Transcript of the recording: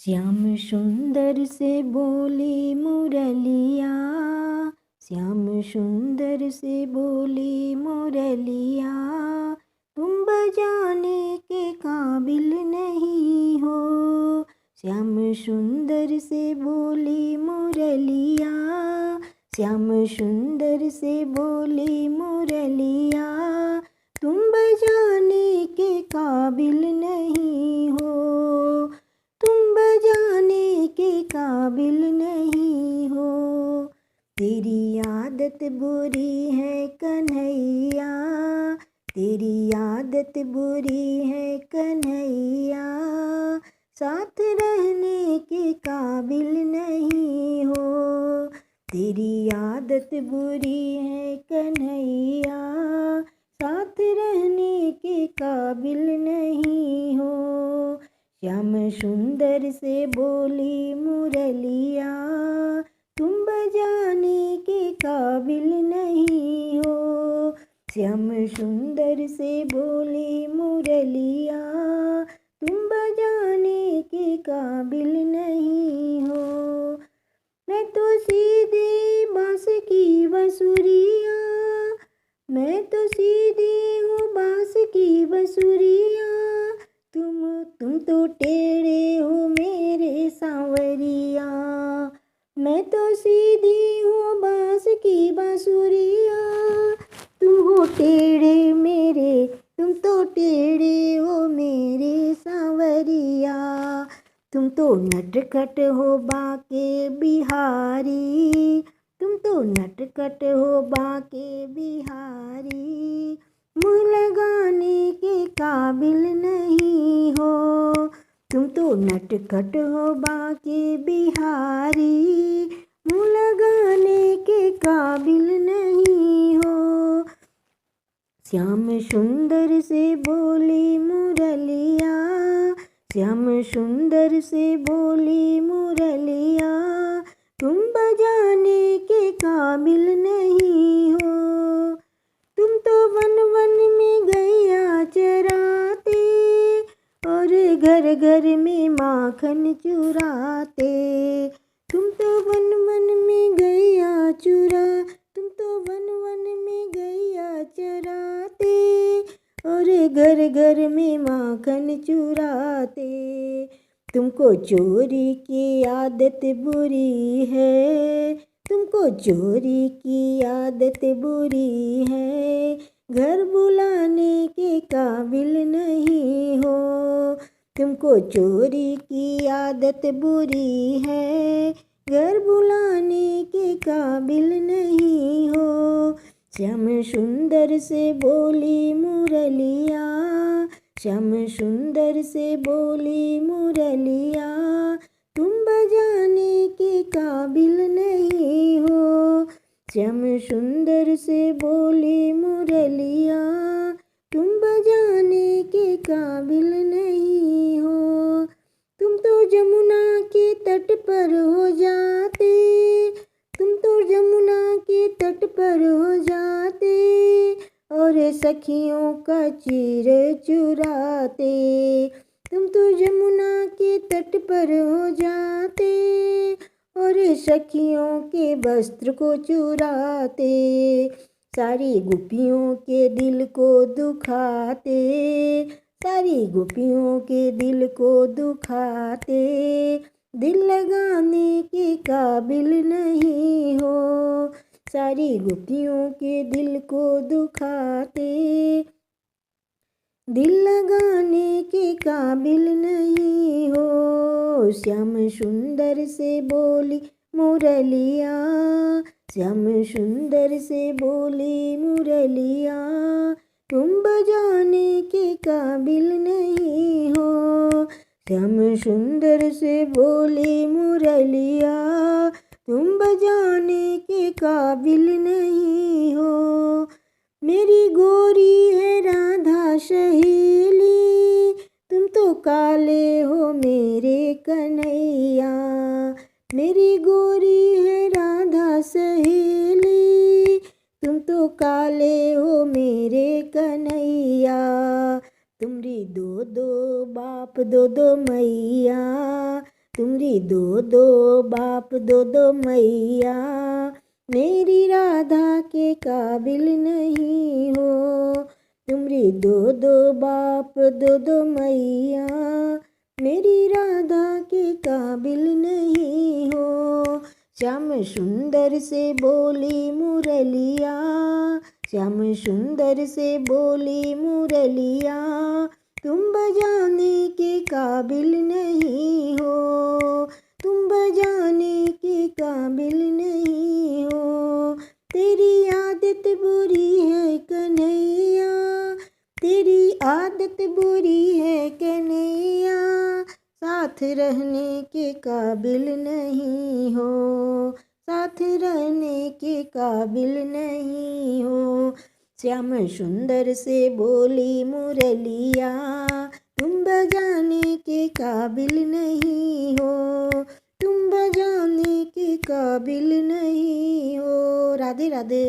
श्याम सुंदर से बोली मुरलिया, श्याम सुंदर से बोली मुरलिया, तुम बजाने के काबिल नहीं हो। श्याम सुंदर से बोली मुरलिया, श्याम सुंदर से बोली मुरलिया, तुम बजाने के काबिल नहीं हो। तुम बजाने के काबिल नहीं हो। तेरी आदत बुरी है कन्हैया, तेरी आदत बुरी है कन्हैया, साथ रहने के काबिल नहीं हो। तेरी आदत बुरी है कन्हैया, साथ रहने के काबिल नहीं हो। श्याम सुंदर से बोली मुरलिया, तुम बजाने के काबिल नहीं हो। श्याम सुंदर से बोली मुरलिया, तुम बजाने के काबिल नहीं हो। मैं तो सीधी बांस की बंसुरिया, मैं तो सीधी हूँ बांस की बंसुरिया, तुम तो टेढ़े हो मेरे सांवरिया। मैं तो सीधी हूँ बांस की बांसुरिया, तुम हो टेढ़े मेरे, तुम तो टेढ़े हो मेरे सांवरिया। तुम तो नटखट हो बाके बिहारी, तुम तो नटखट हो बाके बिहारी, मुँह लगाने के काबिल नहीं हो। तुम तो नटखट हो बाके बिहारी, मुँह लगाने के काबिल नहीं हो। श्याम सुंदर से बोली मुरलिया, श्याम सुंदर से बोली मुरलिया, तुम बजाने के काबिल नहीं हो। तुम तो वन वन में गैया चराते, और घर घर में माखन चुराते। तुम तो वन वन में गैया चुरा, तुम तो वन वन में गैया चराते, और घर घर में माखन चुराते। तुमको चोरी की आदत बुरी है, तुमको चोरी की आदत बुरी है, घर बुलाने के काबिल नहीं हो। तुमको चोरी की आदत बुरी है, घर बुलाने के काबिल नहीं हो। श्याम सुंदर से बोली मुरलिया, श्याम सुंदर से बोली मुरलिया, तुम बजाने के काबिल नहीं हो। श्याम सुंदर से बोली मुरलिया, तुम बजाने के काबिल नहीं हो। तुम तो जमुना के तट पर हो जाते, तुम तो जमुना के तट पर हो जाते, और सखियों का चीर चुराते। तुम तो जमुना के तट पर हो जाते, और सखियों के वस्त्र को चुराते। सारी गोपियों के दिल को दुखाते, सारी गोपियों के दिल को दुखाते, दिल लगाने के काबिल नहीं हो। सारी गोपियों के दिल को दुखाते, दिल लगाने के काबिल नहीं हो। श्याम सुंदर से बोली मुरलिया, श्याम सुंदर से बोली मुरलिया, तुम बजाने के काबिल नहीं हो। श्याम सुंदर से बोली मुरलिया, तुम बजाने के काबिल नहीं हो। मेरी गोरी है राधा सहेली, तुम तो काले हो मेरे कन्हैया। मेरी गोरी है राधा सहेली, तुम तो काले हो मेरे कन्हैया। तुम्हारी दो दो बाप दो दो मैया, तुमरी दो दो बाप दो दो मैया, मेरी राधा के काबिल नहीं हो। तुमरी दो दो बाप दो दो मैया, मेरी राधा के काबिल नहीं हो। श्याम सुंदर से बोली मुरलिया, श्याम सुंदर से बोली मुरलिया, तुम बजाने के काबिल नहीं हो। तुम बजाने के काबिल नहीं हो। तेरी आदत बुरी है कन्हैया, तेरी आदत बुरी है कन्हैया, साथ रहने के काबिल नहीं हो। साथ रहने के काबिल नहीं हो। श्याम सुंदर से बोली मुरलिया, तुम बजाने के काबिल नहीं हो। तुम बजाने के काबिल नहीं हो। राधे राधे।